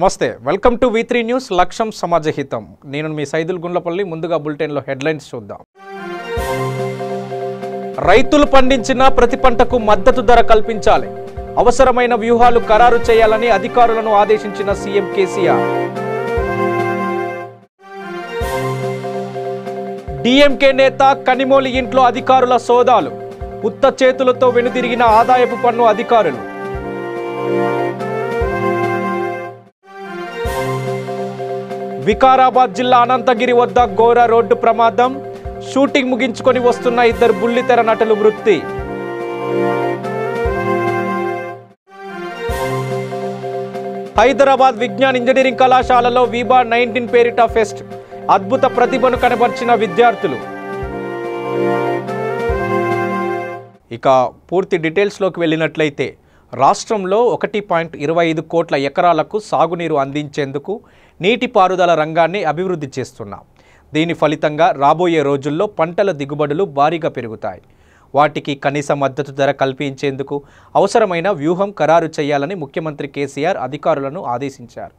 నమస్తే welcome to V3 news లక్ష్యం సమాజహితం నేను మీ సైదుల్ గుండ్లపల్లి ముందుగా బులెటిన్ లో హెడ్లైన్స్ చూద్దాం రైతులు పండించిన ప్రతి పంటకు మద్దతు ధర కల్పించాలి అవసరమైన వ్యూహాలు ఖరారు చేయాలని అధికారులను ఆదేశించిన సీఎం కేసీఆర్ డీఎంకే నేత కనిమోలి ఇంట్లో అధికారుల సోదాలు ఉత్త చేతులతో వెనుదిరిగిన ఆదాయపు పన్ను అధికారులు వికారాబాద్ జిల్లా అనంతగిరి వద్ద ఘోర రోడ్డు ప్రమాదం షూటింగ్ ముగించుకొని వస్తున్న ఇద్దరు బుల్లితెర నటులు మృతి హైదరాబాద్ విజ్ఞాన్ ఇంజనీరింగ్ కళాశాలలో వీబా 19 పేరిట ఫెస్ట్ అద్భుత ప్రతిభను కనబర్చిన విద్యార్థులు ఇక పూర్తి డీటెయిల్స్లోకి వెళ్ళినట్లయితే రాష్ట్రంలో 1.25 కోట్ల ఎకరాలకు సాగునీరు అందించేందుకు నీటిపారుదల రంగాన్ని అభివృద్ధి చేస్తున్నాం. దీని ఫలితంగా రాబోయే రోజుల్లో పంటల దిగుబడులు భారీగా పెరుగుతాయి. వాటికి కనీస మద్దతు ధర కల్పించేందుకు అవసరమైన వ్యూహం ఖరారు చేయాలని ముఖ్యమంత్రి కేసీఆర్ అధికారులను ఆదేశించారు.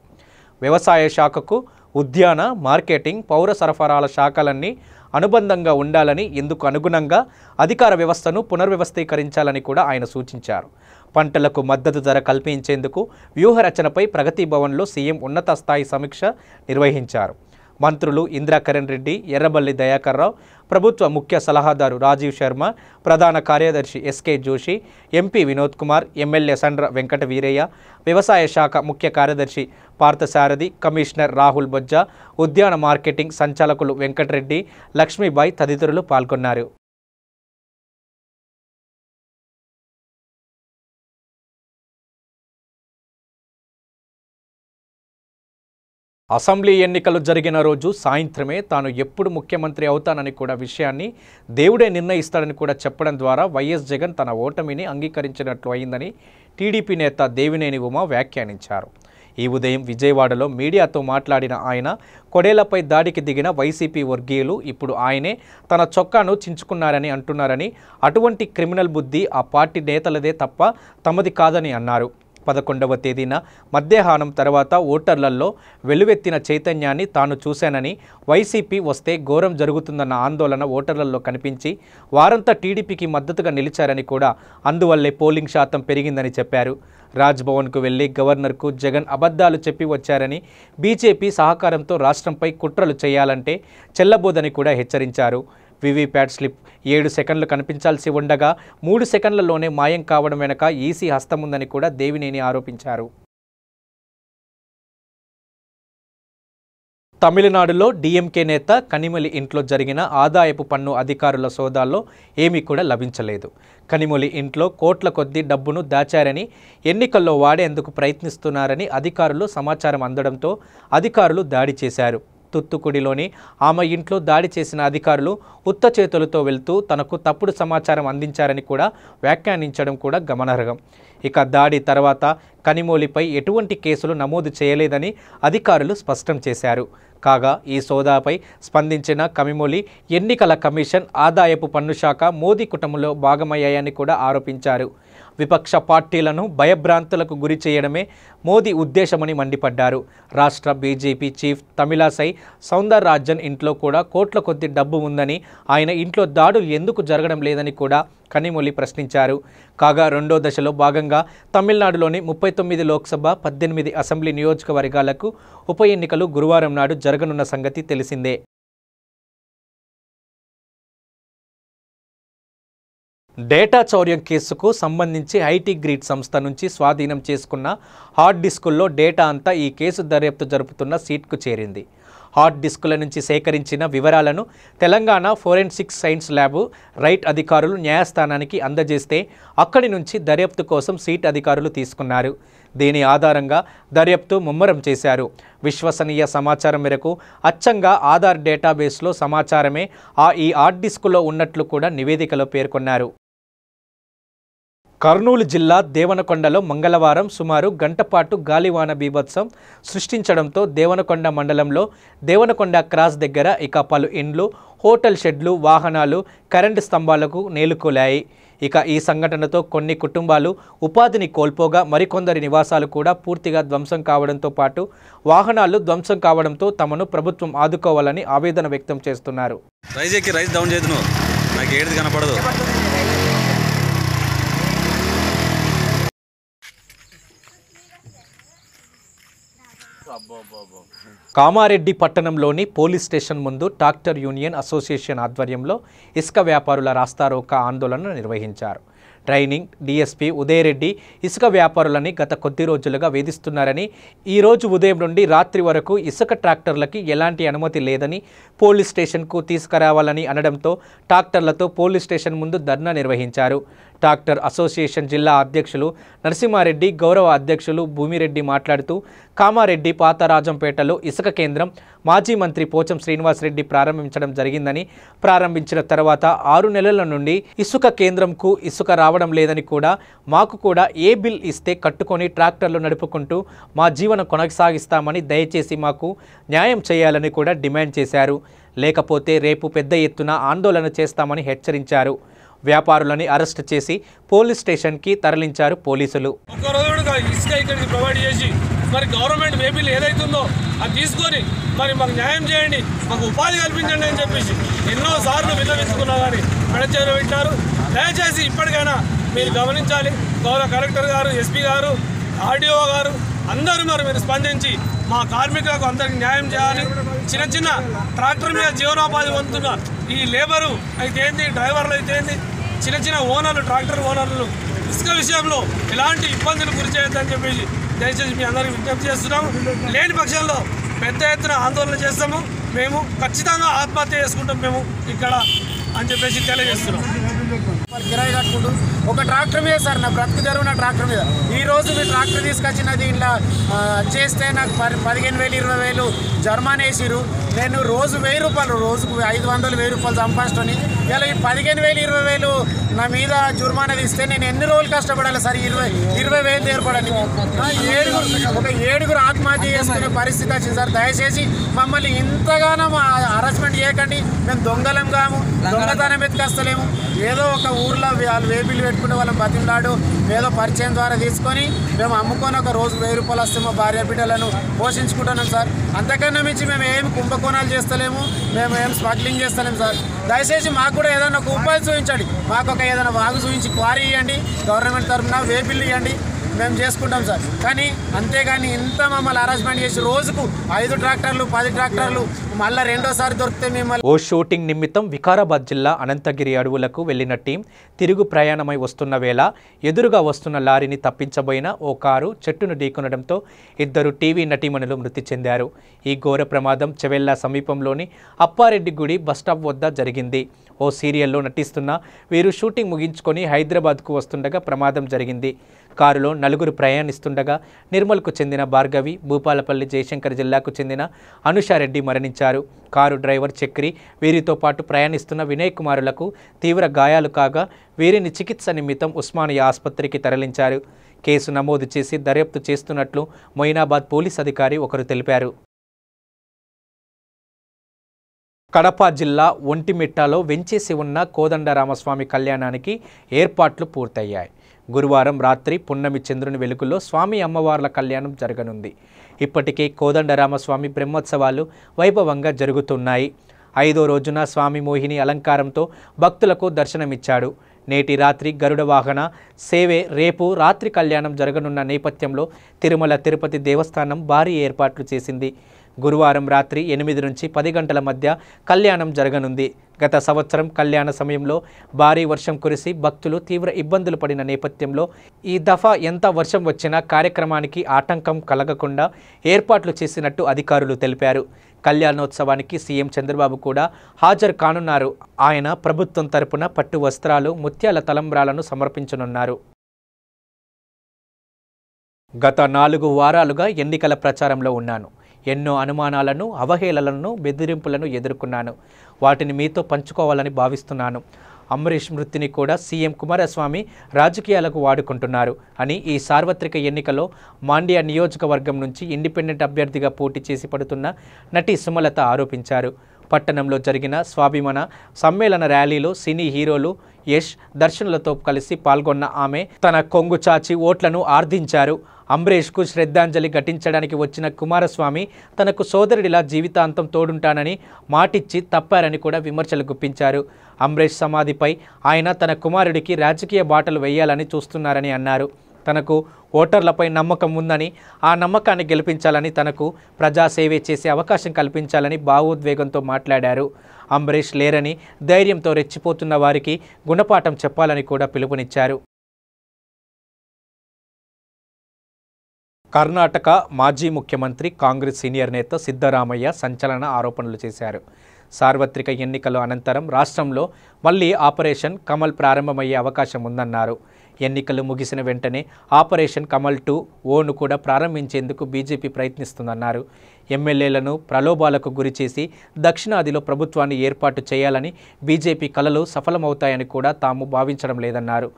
వ్యవసాయ శాఖకు ఉద్యాన, మార్కెటింగ్, పౌర సరఫరాల శాఖలన్నీ అనుబంధంగా ఉండాలని, ఇందుకు అనుగుణంగా అధికార వ్యవస్థను పునర్వ్యవస్థీకరించాలని కూడా ఆయన సూచించారు. పంటలకు మద్దతు ధర కల్పించేందుకు వ్యూహరచనపై ప్రగతి భవన్లో సీఎం ఉన్నత స్థాయి సమీక్ష నిర్వహించారు. మంత్రులు ఇంద్రకరణ్ రెడ్డి, ఎర్రబల్లి దయాకర్ రావు, ప్రభుత్వ ముఖ్య సలహాదారు రాజీవ్ శర్మ, ప్రధాన కార్యదర్శి SK Joshi, MP Vinod Kumar, MLA Sandra Venkata Veeraiah, వ్యవసాయ శాఖ ముఖ్య కార్యదర్శి పార్థసారథి, కమిషనర్ రాహుల్ బొజ్జా, ఉద్యాన మార్కెటింగ్ సంచాలకులు వెంకటరెడ్డి, లక్ష్మీబాయి తదితరులు పాల్గొన్నారు. అసెంబ్లీ ఎన్నికలు జరిగిన రోజు సాయంత్రమే తాను ఎప్పుడు ముఖ్యమంత్రి అవుతానని కూడా విషయాన్ని దేవుడే నిర్ణయిస్తాడని కూడా చెప్పడం ద్వారా వైఎస్ జగన్ తన ఓటమిని అంగీకరించినట్లు అయిందని టీడీపీ నేత దేవినేని ఉమ వ్యాఖ్యానించారు. ఈ ఉదయం విజయవాడలో మీడియాతో మాట్లాడిన ఆయన కొడేలపై దాడికి దిగిన వైసీపీ వర్గీయులు ఇప్పుడు ఆయనే తన చొక్కాను చించుకున్నారని అంటున్నారని, అటువంటి క్రిమినల్ బుద్ధి ఆ పార్టీ నేతలదే తప్ప తమది కాదని అన్నారు. 11వ తేదీన మధ్యాహ్నం తర్వాత ఓటర్లలో వెలువెత్తిన చైతన్యాన్ని తాను చూశానని, వైసీపీ వస్తే ఘోరం జరుగుతుందన్న ఆందోళన ఓటర్లలో కనిపించి వారంతా టీడీపీకి మద్దతుగా నిలిచారని కూడా అందువల్లే పోలింగ్ శాతం పెరిగిందని చెప్పారు. రాజ్భవన్కు వెళ్లి గవర్నర్కు జగన్ అబద్ధాలు చెప్పి వచ్చారని, బీజేపీ సహకారంతో రాష్ట్రంపై కుట్రలు చేయాలంటే చెల్లబోదని కూడా హెచ్చరించారు. వీవీప్యాట్ స్లిప్ 7 సెకండ్లు కనిపించాల్సి ఉండగా 3 సెకండ్లలోనే మాయం కావడం వెనుక ఈసీ హస్తముందని కూడా దేవినేని ఆరోపించారు. తమిళనాడులో డీఎంకే నేత కనిమొలి ఇంట్లో జరిగిన ఆదాయపు పన్ను అధికారుల సోదాల్లో ఏమీ కూడా లభించలేదు. కనిమొలి ఇంట్లో కోట్ల కొద్దీ డబ్బును దాచారని, ఎన్నికల్లో వాడేందుకు ప్రయత్నిస్తున్నారని అధికారులు సమాచారం అందడంతో అధికారులు దాడి చేశారు. తుత్తుకుడిలోని ఆమె ఇంట్లో దాడి చేసిన అధికారులు ఉత్త చేతులతో వెళ్తూ తనకు తప్పుడు సమాచారం అందించారని కూడా వ్యాఖ్యానించడం కూడా గమనార్హం. ఇక దాడి తర్వాత కనిమొలిపై ఎటువంటి కేసులు నమోదు చేయలేదని అధికారులు స్పష్టం చేశారు. కాగా ఈ సోదాపై స్పందించిన కనిమొలి ఎన్నికల కమిషన్, ఆదాయపు పన్ను శాఖ మోదీ కుటుంబంలో భాగమయ్యాయని కూడా ఆరోపించారు. విపక్ష పార్టీలను భయభ్రాంతులకు గురి చేయడమే మోదీ ఉద్దేశమని మండిపడ్డారు. రాష్ట్ర బీజేపీ చీఫ్ తమిళసై సౌందరరాజన్ ఇంట్లో కూడా కోట్ల కొద్ది డబ్బు ఉందని, ఆయన ఇంట్లో దాడులు ఎందుకు జరగడం లేదని కూడా కనిమొలి ప్రశ్నించారు. కాగా రెండో దశలో భాగంగా తమిళనాడులోని 39 లోక్సభ, 18 అసెంబ్లీ నియోజకవర్గాలకు ఉప ఎన్నికలు గురువారం నాడు జరగనున్న సంగతి తెలిసిందే. డేటా చౌర్యం కేసుకు సంబంధించి ఐటీ గ్రిడ్ సంస్థ నుంచి స్వాధీనం చేసుకున్న హార్డ్ డిస్కుల్లో డేటా అంతా ఈ కేసు దర్యాప్తు జరుపుతున్న సీట్కు చేరింది. హార్డ్ డిస్కుల నుంచి సేకరించిన వివరాలను Telangana forensic science lab right అధికారులు న్యాయస్థానానికి అందజేస్తే అక్కడి నుంచి దర్యాప్తు కోసం సీట్ అధికారులు తీసుకున్నారు. దీని ఆధారంగా దర్యాప్తు ముమ్మరం చేశారు. విశ్వసనీయ సమాచారం మేరకు అచ్చంగా ఆధార్ డేటాబేస్లో సమాచారమే ఈ హార్డ్ డిస్కులో ఉన్నట్లు కూడా నివేదికలో పేర్కొన్నారు. కర్నూలు జిల్లా దేవనకొండలో మంగళవారం సుమారు గంటపాటు గాలివాన బీభత్సం సృష్టించడంతో దేవనకొండ మండలంలో దేవనకొండ క్రాస్ దగ్గర ఇక పలు ఇండ్లు, హోటల్ షెడ్లు, వాహనాలు కరెంటు స్తంభాలకు నేలుకొలాయి. ఇక ఈ సంఘటనతో కొన్ని కుటుంబాలు ఉపాధిని కోల్పోగా మరికొందరి నివాసాలు కూడా పూర్తిగా ధ్వంసం కావడంతో పాటు వాహనాలు ధ్వంసం కావడంతో తమను ప్రభుత్వం ఆదుకోవాలని ఆవేదన వ్యక్తం చేస్తున్నారు. రైస్ డౌన్ చేద్దును నాకు ఏది కనపడదు. కామారెడ్డి పట్టణంలోని పోలీస్ స్టేషన్ ముందు ట్రాక్టర్ యూనియన్ అసోసియేషన్ ఆధ్వర్యంలో ఇసుక వ్యాపారుల రాస్తారోకా ఆందోళన నిర్వహించారు. ట్రైనింగ్ డీఎస్పీ ఉదయరెడ్డి ఇసుక వ్యాపారులని గత కొద్ది రోజులుగా వేధిస్తున్నారని, ఈరోజు ఉదయం నుండి రాత్రి వరకు ఇసుక ట్రాక్టర్లకి ఎలాంటి అనుమతి లేదని పోలీస్ స్టేషన్కు తీసుకురావాలని అనడంతో ట్రాక్టర్లతో పోలీస్ స్టేషన్ ముందు ధర్నా నిర్వహించారు. ట్రాక్టర్ అసోసియేషన్ జిల్లా అధ్యక్షులు నరసింహారెడ్డి, గౌరవ అధ్యక్షులు భూమిరెడ్డి మాట్లాడుతూ కామారెడ్డి పాతరాజంపేటలో ఇసుక కేంద్రం మాజీ మంత్రి పోచం శ్రీనివాసరెడ్డి ప్రారంభించడం జరిగిందని, ప్రారంభించిన తర్వాత 6 నెలల నుండి ఇసుక కేంద్రంకు ఇసుక రావడం లేదని కూడా, మాకు కూడా ఏ బిల్ ఇస్తే కట్టుకొని ట్రాక్టర్లు నడుపుకుంటూ మా జీవనం కొనసాగిస్తామని దయచేసి మాకు న్యాయం చేయాలని కూడా డిమాండ్ చేశారు. లేకపోతే రేపు పెద్ద ఎత్తున ఆందోళన చేస్తామని హెచ్చరించారు. వ్యాపారులని అరెస్ట్ చేసి పోలీస్ స్టేషన్కి తరలించారు పోలీసులు. ఇసుక ఇక్కడికి ప్రొవైడ్ చేసి మరి గవర్నమెంట్ వేబిల్ ఏదైతుందో అది తీసుకొని మరి మాకు న్యాయం చేయండి, మాకు ఉపాధి కల్పించండి అని చెప్పేసి ఎన్నోసార్లు విన్నవించుకున్నా కానీ మెడచేరు పెట్టారు. దయచేసి ఇప్పటికైనా మీరు గమనించాలి. గౌరవ కలెక్టర్ గారు, ఎస్పీ గారు, ఆర్డీఓ గారు అందరూ మీరు స్పందించి మా కార్మికులకు అందరికి న్యాయం చేయాలి. చిన్న చిన్న ట్రాక్టర్ మీద జీవనోపాధి పొందుతున్న ఈ లేబరు అయితే ఏంది, డ్రైవర్లు అయితే ఏంది, చిన్న చిన్న ఓనర్లు, ట్రాక్టర్ ఓనర్లు ఇసుక విషయంలో ఎలాంటి ఇబ్బందులు గురి చేయొద్దని చెప్పేసి దయచేసి మీ అందరికీ విజ్ఞప్తి చేస్తున్నాము. లేని పక్షంలో పెద్ద ఎత్తున ఆందోళన చేస్తాము. మేము ఖచ్చితంగా ఆత్మహత్య చేసుకుంటాం మేము ఇక్కడ అని చెప్పేసి తెలియజేస్తున్నాం. కిరాయి కట్టుకుంటూ ఒక ట్రాక్టర్ మీద సార్ నా బ్రతుకు జరుగున ట్రాక్టర్ మీద ఈరోజు మీ ట్రాక్టర్ తీసుకొచ్చినది ఇలా చేస్తే నాకు 15,000 20,000 జర్మానా వేసిరు. నేను రోజు 1,000 రూపాయలు, రోజుకు 500 1,000 రూపాయలు సంపాదించుకొని ఇలా ఈ 15,000 20,000 నా మీద జుర్మానా తీస్తే నేను ఎన్ని రోజులు కష్టపడాలి సార్? 20,000 ఏర్పడాలి. ఒక 7గురు ఆత్మహత్య చేసుకునే పరిస్థితి వచ్చింది సార్. దయచేసి మమ్మల్ని ఇంతగానో హరాస్మెంట్ చేయకండి. మేము దొంగలం కాము, దొంగతనం ఎత్తుకొస్తలేము. ఏదో ఒక ఊర్లో వాళ్ళు వేబిల్లు పెట్టుకునే వాళ్ళని బతిమలాడు ఏదో పరిచయం ద్వారా తీసుకొని మేము అమ్ముకొని ఒక రోజు 1,000 రూపాయలు వస్తే మా భార్య బిడ్డలను పోషించుకుంటున్నాం సార్. అంతకన్నా మించి మేము ఏం కుంభకోణాలు చేస్తలేము, మేము ఏం స్మగ్లింగ్ చేస్తలేము సార్. దయచేసి మాకు కూడా ఏదైనా ఒక ఉపాధి చూపించండి. మాకు ఒక ఏదైనా వాగు చూపించి క్వారీ ఇవ్వండి, గవర్నమెంట్ తరఫున వేబిల్లు ఇవ్వండి, మేము చేసుకుంటాం సార్. కానీ అంతేగాని ఇంత మమ్మల్ని హరాస్మెంట్ చేసి రోజుకు 5 ట్రాక్టర్లు 10 ట్రాక్టర్లు మళ్ళీ రెండోసారి దొరికితే మిమ్మల్ని. ఓ షూటింగ్ నిమిత్తం వికారాబాద్ జిల్లా అనంతగిరి అడవులకు వెళ్లిన టీం తిరుగు ప్రయాణమై వస్తున్న వేళ ఎదురుగా వస్తున్న లారీని తప్పించబోయిన ఓ కారు చెట్టును ఢీకొనడంతో 2 టీవీ నటీమణులు మృతి చెందారు. ఈ ఘోర ప్రమాదం చెవెల్లా సమీపంలోని అప్పారెడ్డి గుడి బస్టాప్ వద్ద జరిగింది. ఓ సీరియల్లో నటిస్తున్న వీరు షూటింగ్ ముగించుకొని హైదరాబాద్కు వస్తుండగా ప్రమాదం జరిగింది. కారులో 4 ప్రయాణిస్తుండగా నిర్మల్కు చెందిన భార్గవి, భూపాలపల్లి జయశంకర్ జిల్లాకు చెందిన అనుషారెడ్డి మరణించారు. కారు డ్రైవర్ చక్రి, వీరితో పాటు ప్రయాణిస్తున్న వినయ్ కుమారులకు తీవ్ర గాయాలు కాగా వీరిని చికిత్స నిమిత్తం ఉస్మానియా ఆసుపత్రికి తరలించారు. కేసు నమోదు చేసి దర్యాప్తు చేస్తున్నట్లు మొయినాబాద్ పోలీస్ అధికారి ఒకరు తెలిపారు. కడప జిల్లా ఒంటిమిట్టలో వెంచేసి ఉన్న కోదండరామస్వామి కళ్యాణానికి ఏర్పాట్లు పూర్తయ్యాయి. గురువారం రాత్రి పున్నమి చంద్రుని వెలుగులో స్వామి అమ్మవార్ల కళ్యాణం జరగనుంది. ఇప్పటికే కోదండరామస్వామి బ్రహ్మోత్సవాలు వైభవంగా జరుగుతున్నాయి. 5వ రోజున స్వామి మోహిని అలంకారంతో భక్తులకు దర్శనమిచ్చాడు. నేటి రాత్రి గరుడ వాహన సేవే, రేపు రాత్రి కళ్యాణం జరగనున్న నేపథ్యంలో తిరుమల తిరుపతి దేవస్థానం భారీ ఏర్పాట్లు చేసింది. గురువారం రాత్రి 8 నుంచి 10 గంటల మధ్య కళ్యాణం జరగనుంది. గత సంవత్సరం కళ్యాణ సమయంలో భారీ వర్షం కురిసి భక్తులు తీవ్ర ఇబ్బందులు పడిన నేపథ్యంలో ఈ దఫా ఎంత వర్షం వచ్చినా కార్యక్రమానికి ఆటంకం కలగకుండా ఏర్పాట్లు చేసినట్టు అధికారులు తెలిపారు. కళ్యాణోత్సవానికి సీఎం చంద్రబాబు కూడా హాజరు కానున్నారు. ఆయన ప్రభుత్వం తరపున పట్టు వస్త్రాలు, ముత్యాల తలంబ్రాలను సమర్పించనున్నారు. గత 4 వారాలుగా ఎన్నికల ప్రచారంలో ఉన్నాను. ఎన్నో అనుమానాలను, అవహేళనలను, బెదిరింపులను ఎదుర్కొన్నాను. వాటిని మీతో పంచుకోవాలని భావిస్తున్నాను. అంబరీష్ మృతిని కూడా సీఎం కుమారస్వామి రాజకీయాలకు వాడుకుంటున్నారు అని ఈ సార్వత్రిక ఎన్నికలో మాండ్య నియోజకవర్గం నుంచి ఇండిపెండెంట్ అభ్యర్థిగా పోటీ చేసి పడుతున్న నటి సుమలత ఆరోపించారు. పట్టణంలో జరిగిన స్వాభిమాన సమ్మేళన ర్యాలీలో సినీ హీరోలు, యష్, దర్శన్లతో కలిసి పాల్గొన్న ఆమె తన కొంగు చాచి ఓట్లను ఆర్దించారు. అంబరీష్కు శ్రద్ధాంజలి ఘటించడానికి వచ్చిన కుమారస్వామి తనకు సోదరుడిలా జీవితాంతం తోడుంటానని మాటిచ్చి తప్పారని కూడా విమర్శలు గుప్పించారు. అంబరీష్ సమాధిపై ఆయన తన కుమారుడికి రాజకీయ బాటలు వేయాలని చూస్తున్నారని అన్నారు. తనకు ఓటర్లపై నమ్మకం ఉందని, ఆ నమ్మకాన్ని గెలిపించాలని, తనకు ప్రజాసేవే చేసే అవకాశం కల్పించాలని భావోద్వేగంతో మాట్లాడారు. అంబరీష్ లేరని, ధైర్యంతో రెచ్చిపోతున్న వారికి గుణపాఠం చెప్పాలని కూడా పిలుపునిచ్చారు. కర్ణాటక మాజీ ముఖ్యమంత్రి, కాంగ్రెస్ సీనియర్ నేత సిద్ధరామయ్య సంచలన ఆరోపణలు చేశారు. సార్వత్రిక ఎన్నికల అనంతరం రాష్ట్రంలో మళ్లీ ఆపరేషన్ కమల్ ప్రారంభమయ్యే అవకాశం ఉందన్నారు. ఎన్నికలు ముగిసిన వెంటనే ఆపరేషన్ కమల్ 2.0ను కూడా ప్రారంభించేందుకు బీజేపీ ప్రయత్నిస్తుందన్నారు. ఎమ్మెల్యేలను ప్రలోభాలకు గురిచేసి దక్షిణాదిలో ప్రభుత్వాన్ని ఏర్పాటు చేయాలని బీజేపీ కలలు సఫలమవుతాయని కూడా తాము భావించడం లేదన్నారు.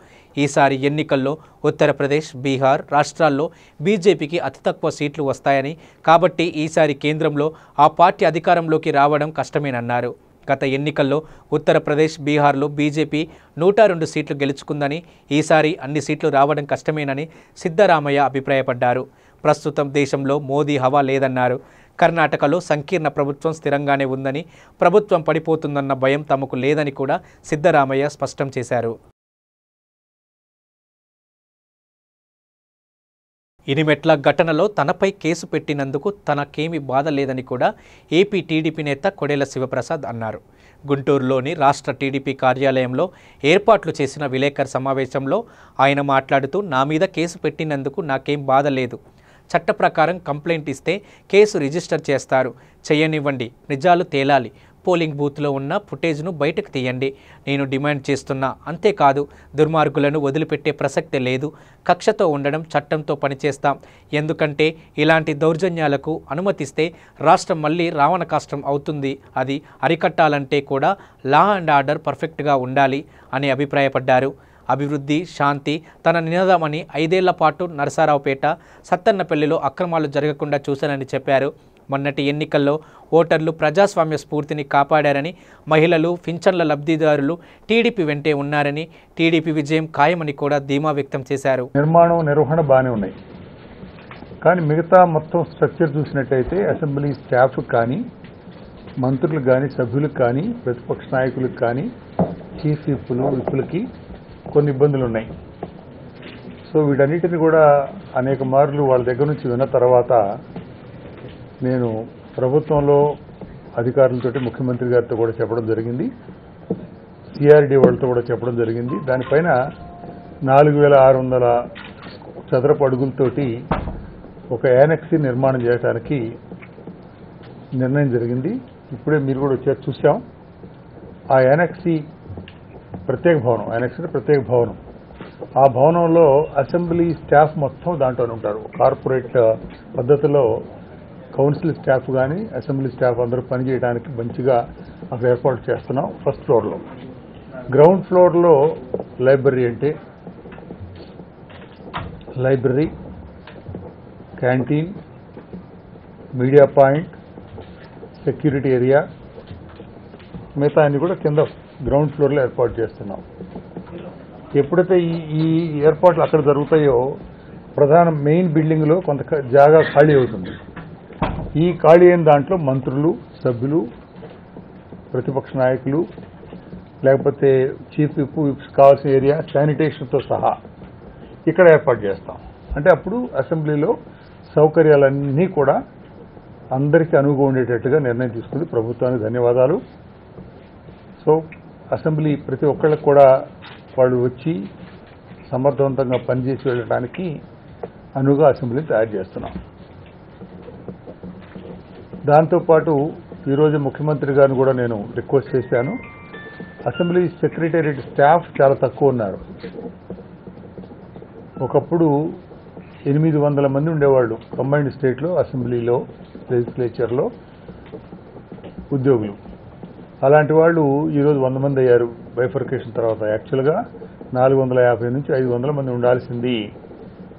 ఈసారి ఎన్నికల్లో ఉత్తరప్రదేశ్, బీహార్ రాష్ట్రాల్లో బీజేపీకి అతి తక్కువ సీట్లు వస్తాయని, కాబట్టి ఈసారి కేంద్రంలో ఆ పార్టీ అధికారంలోకి రావడం కష్టమేనన్నారు. గత ఎన్నికల్లో ఉత్తరప్రదేశ్, బీహార్లో బీజేపీ 102 సీట్లు గెలుచుకుందని, ఈసారి అన్ని సీట్లు రావడం కష్టమేనని సిద్ధరామయ్య అభిప్రాయపడ్డారు. ప్రస్తుతం దేశంలో మోదీ హవా లేదన్నారు. కర్ణాటకలో సంకీర్ణ ప్రభుత్వం స్థిరంగానే ఉందని, ప్రభుత్వం పడిపోతుందన్న భయం తమకు లేదని కూడా సిద్ధరామయ్య స్పష్టం చేశారు. ఇనిమెట్ల ఘటనలో తనపై కేసు పెట్టినందుకు తనకేమీ బాధ లేదని కూడా ఏపీ టీడీపీ నేత కొడెల శివప్రసాద్ అన్నారు. గుంటూరులోని రాష్ట్ర టీడీపీ కార్యాలయంలో ఏర్పాట్లు చేసిన విలేకరు సమావేశంలో ఆయన మాట్లాడుతూ, నా మీద కేసు పెట్టినందుకు నాకేం బాధ లేదు. చట్ట ప్రకారం కంప్లైంట్ ఇస్తే కేసు రిజిస్టర్ చేస్తారు, చేయనివ్వండి, నిజాలు తేలాలి. పోలింగ్ బూత్లో ఉన్న ఫుటేజ్ను బయటకు తీయండి, నేను డిమాండ్ చేస్తున్నా. అంతేకాదు, దుర్మార్గులను వదిలిపెట్టే ప్రసక్తే లేదు. కక్షతో ఉండడం, చట్టంతో పనిచేస్తాం. ఎందుకంటే ఇలాంటి దౌర్జన్యాలకు అనుమతిస్తే రాష్ట్రం మళ్ళీ రావణ కాష్టం అవుతుంది. అది అరికట్టాలంటే కూడా లా అండ్ ఆర్డర్ పర్ఫెక్ట్గా ఉండాలి అని అభిప్రాయపడ్డారు. అభివృద్ధి, శాంతి తన నినాదమని 5 ఏళ్ల పాటు నరసరావుపేట, సత్తన్నపల్లిలో అక్రమాలు జరగకుండా చూశానని చెప్పారు. మొన్నటి ఎన్నికల్లో ఓటర్లు ప్రజాస్వామ్య స్ఫూర్తిని కాపాడారని, మహిళలు, పింఛన్ల లబ్ధిదారులు టీడీపీ వెంటే ఉన్నారని, టీడీపీ విజయం ఖాయమని కూడా ధీమా వ్యక్తం చేశారు. నిర్మాణం, నిర్వహణ బాగానే ఉన్నాయి, కానీ మిగతా మొత్తం స్ట్రక్చర్ చూసినట్టయితే అసెంబ్లీ స్టాఫ్ కానీ, మంత్రులకు కానీ, సభ్యులకు కానీ, ప్రతిపక్ష నాయకులకు కానీ, చీఫ్ విప్పులకి కొన్ని ఇబ్బందులు ఉన్నాయి. సో వీటన్నిటిని కూడా అనేక మార్లు వాళ్ళ దగ్గర నుంచి విన్న తర్వాత నేను ప్రభుత్వంలో అధికారులతో, ముఖ్యమంత్రి గారితో కూడా చెప్పడం జరిగింది, సిఆర్డీ వాళ్ళతో కూడా చెప్పడం జరిగింది. దానిపైన 4600 చదరపు అడుగులతోటి ఒక యానెక్సీ నిర్మాణం చేయడానికి నిర్ణయం జరిగింది. ఇప్పుడే మీరు కూడా వచ్చారు, చూసాం. ఆ యానెక్సీ ప్రత్యేక భవనం, యానెక్సీ ప్రత్యేక భవనం. ఆ భవనంలో అసెంబ్లీ స్టాఫ్ మొత్తం దాంట్లోనే ఉంటారు. కార్పొరేట్ పద్ధతిలో కౌన్సిల్ స్టాఫ్ కానీ, అసెంబ్లీ స్టాఫ్ అందరూ పనిచేయడానికి మంచిగా అక్కడ ఏర్పాటు చేస్తున్నాం. ఫస్ట్ ఫ్లోర్లో, గ్రౌండ్ ఫ్లోర్లో లైబ్రరీ, అంటే library, canteen, media point, security area, మిగతా అన్ని కూడా కింద గ్రౌండ్ ఫ్లోర్లో ఏర్పాటు చేస్తున్నాం. ఎప్పుడైతే ఈ ఏర్పాట్లు అక్కడ జరుగుతాయో ప్రధాన మెయిన్ బిల్డింగ్లో కొంత జాగా ఖాళీ అవుతుంది. ఈ ఖాళీ అయిన దాంట్లో మంత్రులు, సభ్యులు, ప్రతిపక్ష నాయకులు, లేకపోతే చీఫ్ విప్స్ కావాల్సిన ఏరియా, శానిటేషన్తో సహా ఇక్కడ ఏర్పాటు చేస్తాం. అంటే అప్పుడు అసెంబ్లీలో సౌకర్యాలన్నీ కూడా అందరికీ అనువుగా ఉండేటట్టుగా నిర్ణయం తీసుకుంది. ప్రభుత్వానికి ధన్యవాదాలు. సో అసెంబ్లీ ప్రతి ఒక్కళ్ళకి కూడా వాళ్ళు వచ్చి సమర్థవంతంగా పనిచేసి వెళ్ళడానికి అనువుగా అసెంబ్లీని తయారు చేస్తున్నాం. దాంతోపాటు ఈరోజు ముఖ్యమంత్రి గారిని కూడా నేను రిక్వెస్ట్ చేశాను. అసెంబ్లీ సెక్రటేరియట్ స్టాఫ్ చాలా తక్కువ ఉన్నారు. ఒకప్పుడు 800 మంది ఉండేవాళ్ళు కంబైన్డ్ స్టేట్లో, అసెంబ్లీలో, లెజిస్లేచర్లో ఉద్యోగులు. అలాంటి వాళ్ళు ఈరోజు 100 మంది అయ్యారు బైఫర్కేషన్ తర్వాత. యాక్చువల్గా 450 నుంచి 500 మంది ఉండాల్సింది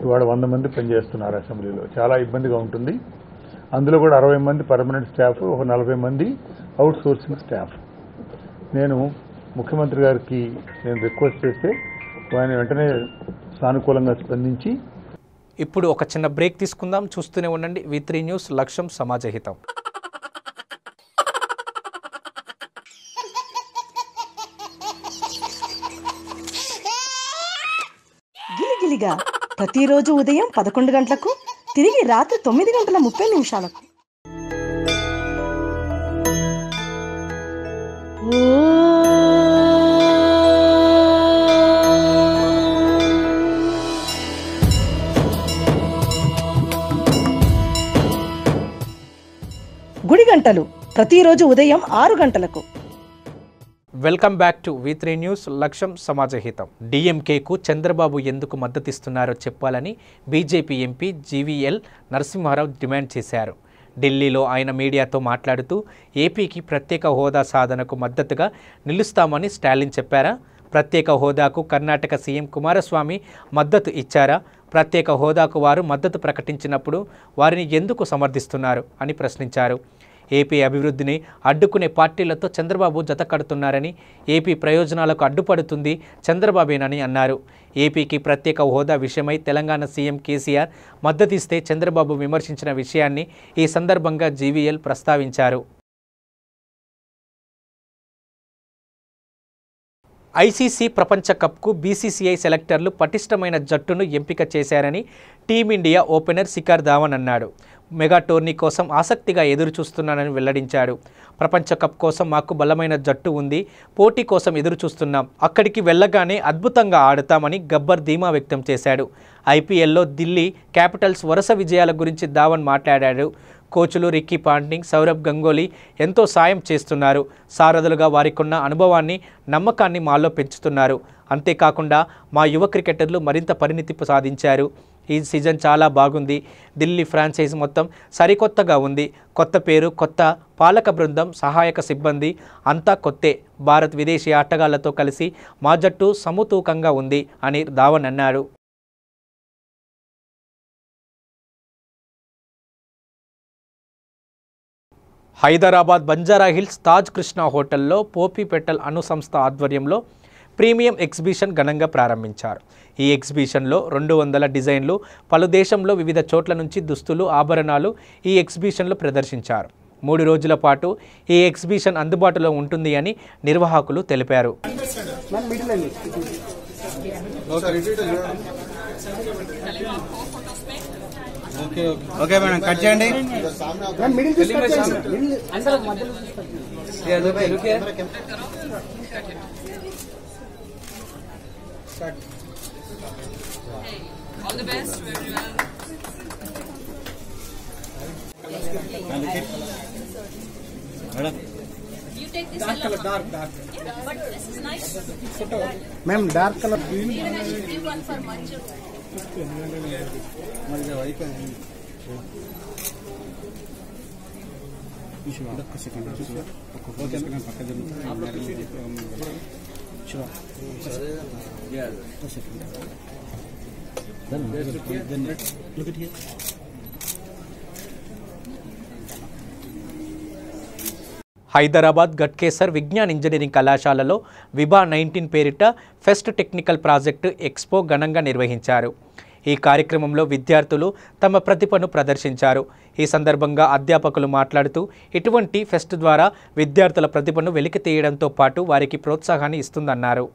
ఇవాళ 100 మంది పనిచేస్తున్నారు అసెంబ్లీలో. చాలా ఇబ్బందిగా ఉంటుంది. అందులో కూడా 60 మంది పర్మనెంట్ స్టాఫ్, ఒక 40 మంది అవుట్ సోర్సింగ్ స్టాఫ్. నేను ముఖ్యమంత్రి గారికి నేను రిక్వెస్ట్ చేస్తే ఆయన వెంటనే సానుకూలంగా స్పందించి. ఇప్పుడు ఒక చిన్న బ్రేక్ తీసుకుందాం. చూస్తూనే ఉండండి V3 న్యూస్, లక్ష్యం సమాజహితం. గిలిగిలిగా ప్రతిరోజు ఉదయం 11 గంటలకు, తిరిగి రాత్రి 9:30 గుడి గంటలు ప్రతిరోజు ఉదయం 6 గంటలకు. Welcome back to V3 news, లక్ష్యం సమాజహితం. DMKకు చంద్రబాబు ఎందుకు మద్దతిస్తున్నారో చెప్పాలని BJP MP GVL Narasimha Rao demand చేశారు. ఢిల్లీలో ఆయన మీడియాతో మాట్లాడుతూ ఏపీకి ప్రత్యేక హోదా సాధనకు మద్దతుగా నిలుస్తామని స్టాలిన్ చెప్పారా? ప్రత్యేక హోదాకు కర్ణాటక సీఎం కుమారస్వామి మద్దతు ఇచ్చారా? ప్రత్యేక హోదాకు వారు మద్దతు ప్రకటించినప్పుడు వారిని ఎందుకు సమర్థిస్తున్నారు అని ప్రశ్నించారు. ఏపీ అభివృద్ధిని అడ్డుకునే పార్టీలతో చంద్రబాబు జత కడుతున్నారని, ఏపీ ప్రయోజనాలకు అడ్డుపడుతుంది చంద్రబాబేనని అన్నారు. ఏపీకి ప్రత్యేక హోదా విషయమై తెలంగాణ సీఎం కేసీఆర్ మద్దతిస్తే చంద్రబాబు విమర్శించిన విషయాన్ని ఈ సందర్భంగా జీవీఎల్ ప్రస్తావించారు. ఐసీసీ ప్రపంచ కప్కు బీసీసీఐ సెలెక్టర్లు పటిష్టమైన జట్టును ఎంపిక చేశారని టీమిండియా ఓపెనర్ శిఖర్ ధావన్ అన్నాడు. మెగా టోర్నీ కోసం ఆసక్తిగా ఎదురుచూస్తున్నానని వెల్లడించాడు. ప్రపంచ కప్ కోసం మాకు బలమైన జట్టు ఉంది, పోటీ కోసం ఎదురుచూస్తున్నాం, అక్కడికి వెళ్ళగానే అద్భుతంగా ఆడతామని గబ్బర్ ధీమా వ్యక్తం చేశాడు. ఐపీఎల్లో ఢిల్లీ క్యాపిటల్స్ వరుస విజయాల గురించి ధావన్ మాట్లాడాడు. కోచ్లు రిక్కీ పాంటింగ్, సౌరభ్ గంగోలీ ఎంతో సాయం చేస్తున్నారు. సారథులుగా వారికున్న అనుభవాన్ని, నమ్మకాన్ని మాలో పెంచుతున్నారు. అంతేకాకుండా మా యువ క్రికెటర్లు మరింత పరిణితి సాధించారు. ఈ సీజన్ చాలా బాగుంది. ఢిల్లీ ఫ్రాంచైజ్ మొత్తం సరికొత్తగా ఉంది. కొత్త పేరు, కొత్త పాలక బృందం, సహాయక సిబ్బంది అంతా కొత్తే. భారత్ విదేశీ ఆటగాళ్లతో కలిసి మా జట్టు సమతూకంగా ఉంది అని ధావన్ అన్నారు. హైదరాబాద్ బంజారాహిల్స్ తాజ్ కృష్ణ హోటల్లో పోపీపెట్టల్ అణు సంస్థ ఆధ్వర్యంలో ప్రీమియం ఎగ్జిబిషన్ ఘనంగా ప్రారంభించారు. ఈ ఎగ్జిబిషన్లో 200 డిజైన్లు, పలు దేశంలో వివిధ చోట్ల నుంచి దుస్తులు, ఆభరణాలు ఈ ఎగ్జిబిషన్లో ప్రదర్శించారు. 3 రోజుల పాటు ఈ ఎగ్జిబిషన్ అందుబాటులో ఉంటుంది అని నిర్వాహకులు తెలిపారు. ఓకే మేడం, కట్ చేయండి. All the best to everyone. Madam. You take this dark. Yeah, but this is nice. Ma'am, dark color. Even I should give one for Manju. Look at here. Hyderabad Ghatkesar Vignan engineering కళాశాలలో విభా 19 పేరిట pest technical project expo ఘనంగా నిర్వహించారు. ఈ కార్యక్రమంలో విద్యార్థులు తమ ప్రతిభను ప్రదర్శించారు. ఈ సందర్భంగా అధ్యాపకులు మాట్లాడుతూ ఇటువంటి ఫెస్ట్ ద్వారా విద్యార్థుల ప్రతిభను వెలికి తీయడంతో పాటు వారికి ప్రోత్సాహాన్ని ఇస్తుందన్నారు.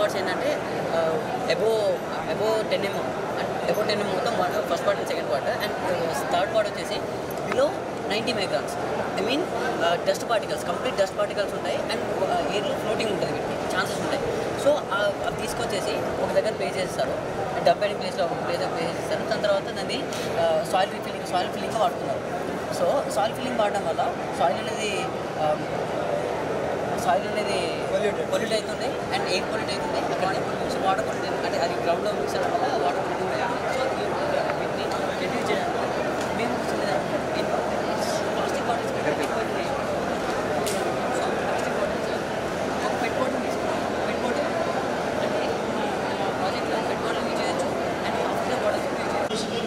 పార్ట్స్ ఏంటంటే అబోవ్ 10 mm మొత్తం first part and second part and third part వచ్చేసి below 90 microns. I mean dust particles, complete dust particles ఉంటాయి అండ్ ఎయిర్లో ఫ్లోటింగ్ ఉంటుంది, వీటికి ఛాన్సెస్ ఉంటాయి. సో అవి తీసుకొచ్చేసి ఒక దగ్గర పే చేస్తారు, డబ్బైన ప్లేస్లో ఒక ప్లేస్ పే చేస్తారు. దాని తర్వాత దాన్ని సాయిల్ ఫిల్లింగ్గా వాడుతున్నారు. సో సాయిల్ ఫిల్లింగ్ వాడడం వల్ల సాయిల్ అనేది పొల్యూట్ అవుతుంది అండ్ ఎయిర్ పొల్యూట్ అవుతుంది, అక్కడ వాటర్ పొల్యూట్ అంటే అది గ్రౌండ్లో మిక్స్ అవ్వడం వల్ల వాటర్ పొల్యూట్ అవుతుంది. సో వీటిని రెడ్యూస్ చేయడానికి మేము ప్లాస్టిక్ బాటిల్స్ పెట్టుకోవాలి. సో ప్లాస్టిక్ బాటిల్స్ ఒక పెట్ బాటిల్ తీసుకున్నాం. పెట్ బాటిల్ అంటే ప్రాజెక్ట్లో పెట్ బాటిల్ యూజ్ చేయొచ్చు అండ్ ఆఫ్టర్ బాటిల్స్ యూజ్ చేయొచ్చు.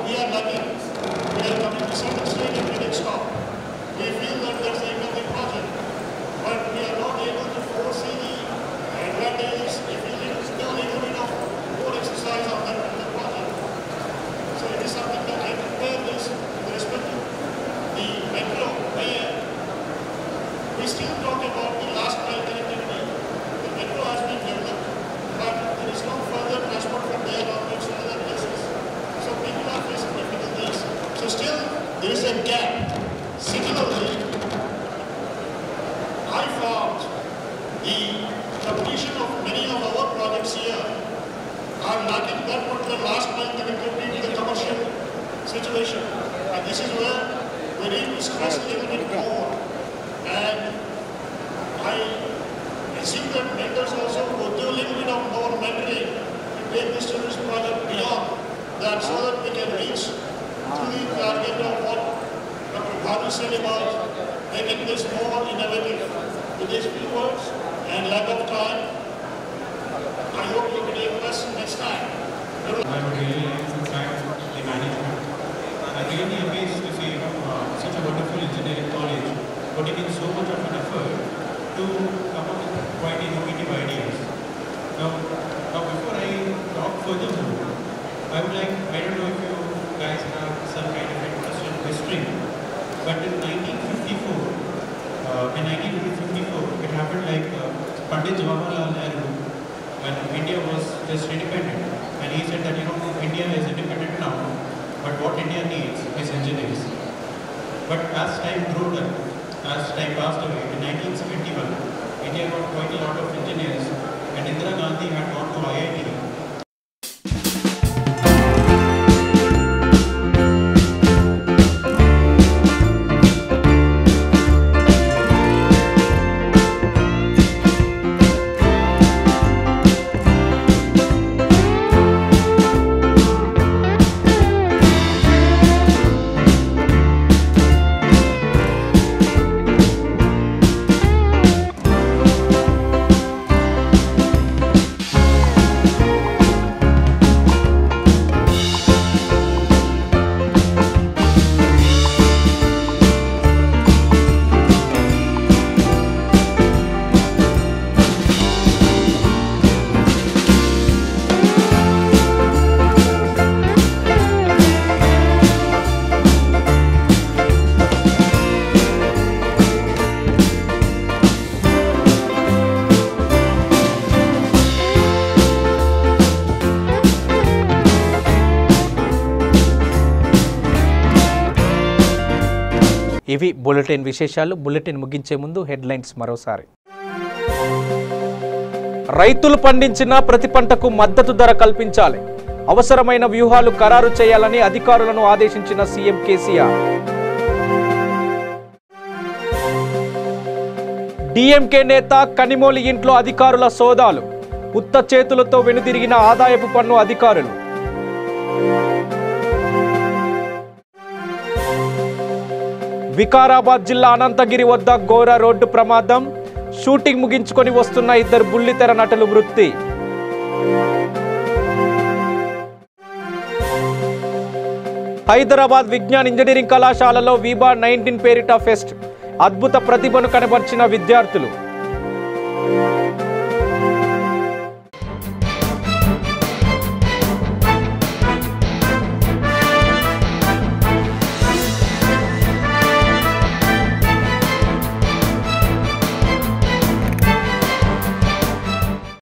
We are lucky. We are coming to some stage and getting stopped. We feel that there's a incoming project, but we are not able to foresee the advantages if we didn't still a little bit of more exercise on that project. So it is something that I compare this with respect to the metro, where we still talk about the last mile connectivity. The metro has been developed, but there is no further transport from there onwards to other places. So people are facing difficulties. So still there is a gap. Similarly, I found the completion of many of our projects here are lacking that particular last mile connectivity to the commercial situation. And this is where we need to stress a little bit more. And I assume that mentors also will do a little bit of more mentoring to take this tourist project beyond that, so that we can reach to the target of what Dr. Bhanu said about making this more innovative. With these few words and lack of time, I hope you will take us next time. I would really like to thank the management. I'm really amazed to see such a wonderful engineering college putting in so much of an effort to come up with quite innovative ideas. Now before I talk furthermore, I would like, I don't know if you guys have some kind of interest in history, but in 1954, it happened like Pandit Jawaharlal Nehru, when India was just independent, and he said that, India is independent now, but what India needs is engineers. But as time grew on, as time passed away, in 1971, India got quite a lot of engineers, and Indira Gandhi had gone to IIT. ఇవి bulletin విశేషాలు. Bulletin ముగించే ముందు headlines మరోసారి. రైతులు పండించిన ప్రతి పంటకు మద్దతు ధర కల్పించాలి, అవసరమైన వ్యూహాలు ఖరారు చేయాలని అధికారులను ఆదేశించిన సీఎం కేసీఆర్. డీఎంకే నేత కనిమొళి ఇంట్లో అధికారుల సోదాలు, ఉత్త చేతులతో వెనుదిరిగిన ఆదాయపు పన్ను అధికారులు. వికారాబాద్ జిల్లా అనంతగిరి వద్ద ఘోర రోడ్డు ప్రమాదం, షూటింగ్ ముగించుకొని వస్తున్న 2 బుల్లితెర నటులు మృతి. హైదరాబాద్ విజ్ఞాన్ ఇంజనీరింగ్ కళాశాలలో వీబా 19 పేరిట ఫెస్ట్, అద్భుత ప్రతిభను కనబర్చిన విద్యార్థులు.